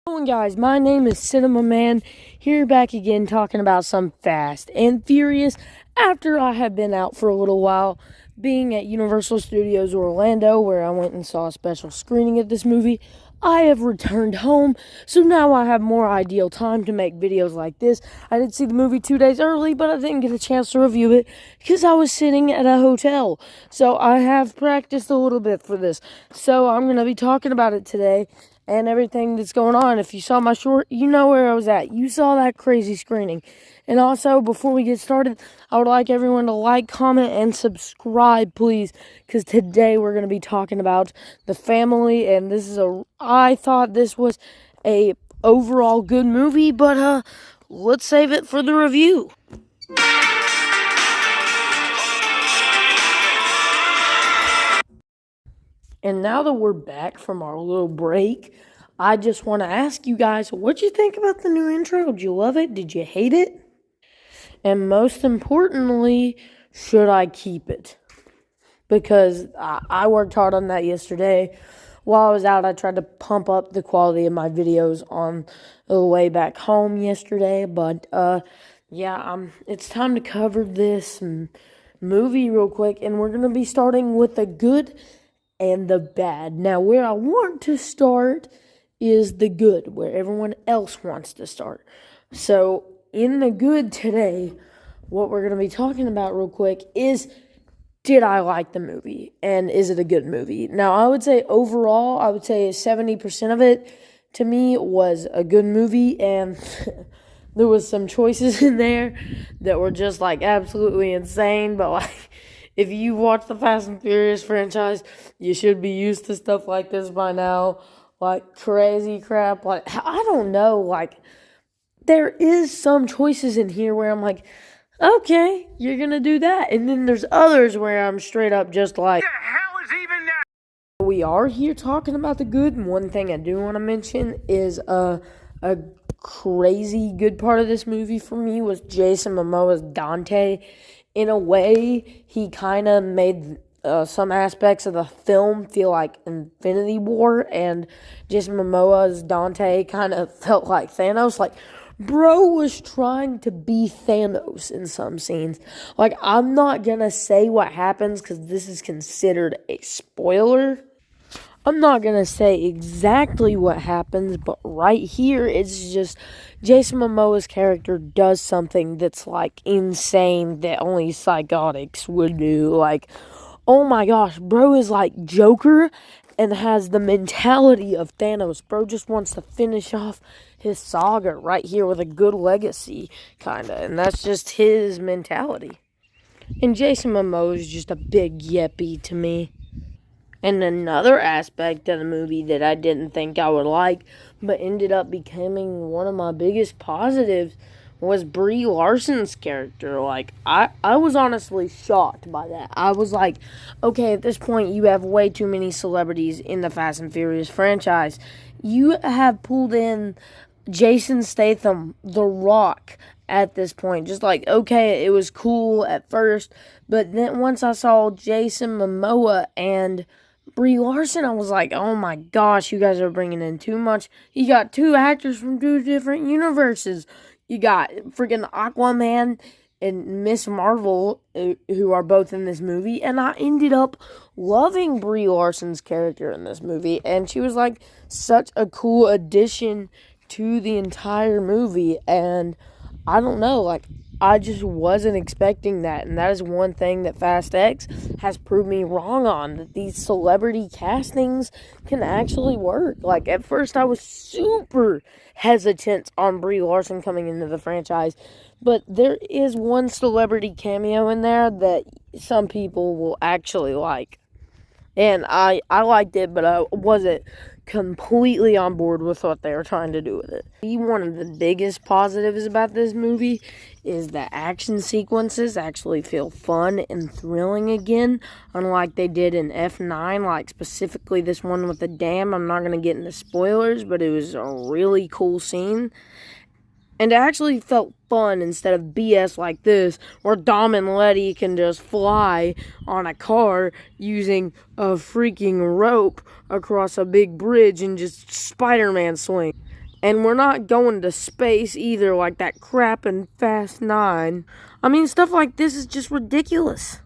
Going guys, my name is Cinema Man, here back again talking about some Fast and Furious after I have been out for a little while, being at Universal Studios Orlando where I went and saw a special screening of this movie. I have returned home, so now I have more ideal time to make videos like this. I did see the movie 2 days early, but I didn't get a chance to review it because I was sitting at a hotel. So I have practiced a little bit for this. So I'm going to be talking about it today and everything that's going on. If you saw my short, you know where I was at. You saw that crazy screening. And also, before we get started, I would like everyone to like, comment, and subscribe, please, because today we're going to be talking about The Family, and I thought this was a overall good movie, but let's save it for the review. And now that we're back from our little break, I just want to ask you guys, what'd you think about the new intro? Did you love it? Did you hate it? And most importantly, should I keep it? Because I worked hard on that yesterday. While I was out, I tried to pump up the quality of my videos on the way back home yesterday. But it's time to cover this movie real quick. And we're going to be starting with the good and the bad. Now, where I want to start is the good, where everyone else wants to start. So, in the good today, what we're going to be talking about real quick is, did I like the movie? And is it a good movie? Now, I would say overall, 70% of it, to me, was a good movie, and there was some choices in there that were just, absolutely insane, but, if you watch the Fast and Furious franchise, you should be used to stuff like this by now. Crazy crap. I don't know. There is some choices in here where I'm like, okay, you're going to do that. And then there's others where I'm straight up just like, the hell is even that? We are here talking about the good. And one thing I do want to mention is a crazy good part of this movie for me was Jason Momoa's Dante. In a way, he kind of made some aspects of the film feel like Infinity War, and Jason Momoa's Dante kind of felt like Thanos. Bro was trying to be Thanos in some scenes. I'm not gonna say what happens because this is considered a spoiler. I'm not going to say exactly what happens, but right here, it's just Jason Momoa's character does something that's, insane that only psychotics would do. Oh my gosh, bro is like Joker and has the mentality of Thanos. Bro just wants to finish off his saga right here with a good legacy, kind of, and that's just his mentality. And Jason Momoa is just a big yippee to me. And another aspect of the movie that I didn't think I would like, but ended up becoming one of my biggest positives, was Brie Larson's character. I was honestly shocked by that. I was like, okay, at this point, you have way too many celebrities in the Fast and Furious franchise. You have pulled in Jason Statham, The Rock, at this point. Okay, it was cool at first, but then once I saw Jason Momoa and Brie Larson, I was like, oh my gosh, you guys are bringing in too much. You got two actors from two different universes. You got freaking Aquaman and Miss Marvel, who are both in this movie, and I ended up loving Brie Larson's character in this movie, and she was such a cool addition to the entire movie, and I don't know, I just wasn't expecting that, and that is one thing that Fast X has proved me wrong on, that these celebrity castings can actually work. At first I was super hesitant on Brie Larson coming into the franchise, but there is one celebrity cameo in there that some people will actually like. And I liked it, but I wasn't completely on board with what they were trying to do with it. One of the biggest positives about this movie is the action sequences actually feel fun and thrilling again, unlike they did in F9, specifically this one with the dam. I'm not going to get into spoilers, but it was a really cool scene. And it actually felt fun instead of BS like this, where Dom and Letty can just fly on a car using a freaking rope across a big bridge and just Spider-Man swing. And we're not going to space either, like that crap in Fast 9. I mean, stuff like this is just ridiculous.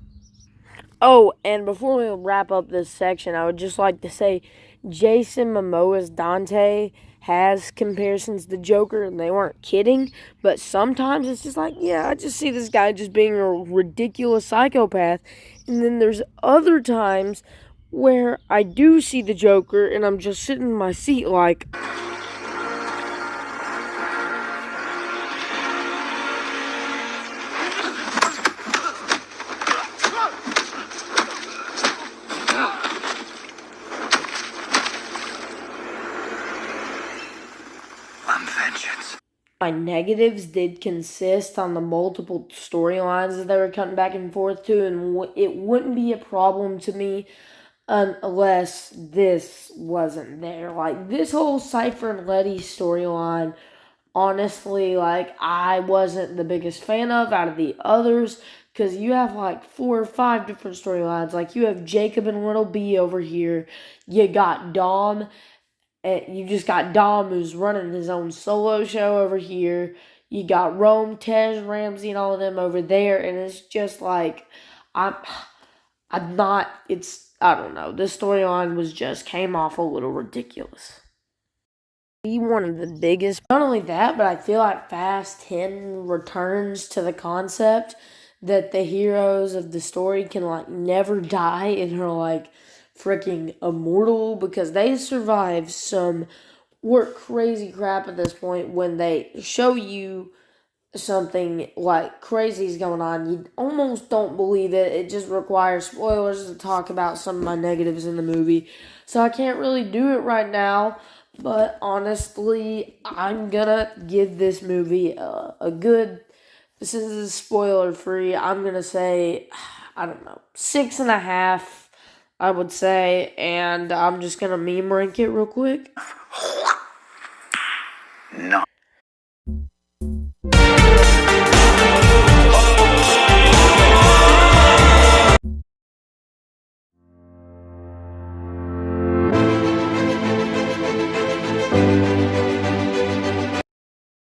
Oh, and before we wrap up this section, I would just like to say Jason Momoa's Dante has comparisons to Joker, and they weren't kidding. But sometimes it's just like, yeah, I just see this guy just being a ridiculous psychopath. And then there's other times where I do see the Joker, and I'm just sitting in my seat like, my negatives did consist on the multiple storylines that they were cutting back and forth to, and it wouldn't be a problem to me unless this wasn't there. Like, this whole Cypher and Letty storyline, honestly, like, I wasn't the biggest fan of out of the others, because you have like 4 or 5 different storylines. Like, you have Jacob and Little B over here, you got Dom, you just got Dom, who's running his own solo show over here. You got Rome, Tej, Ramsey, and all of them over there. And it's just like, I'm not, I don't know. This storyline came off a little ridiculous. Be one of the biggest. Not only that, but I feel like Fast 10 returns to the concept that the heroes of the story can like never die and are like freaking immortal, because they survive some crazy crap at this point. When they show you something like crazy is going on, you almost don't believe it. It just requires spoilers to talk about some of my negatives in the movie, so I can't really do it right now. But honestly, I'm gonna give this movie a good, this is spoiler free, I'm gonna say, I don't know, 6.5, I would say, and I'm just gonna meme rank it real quick. No.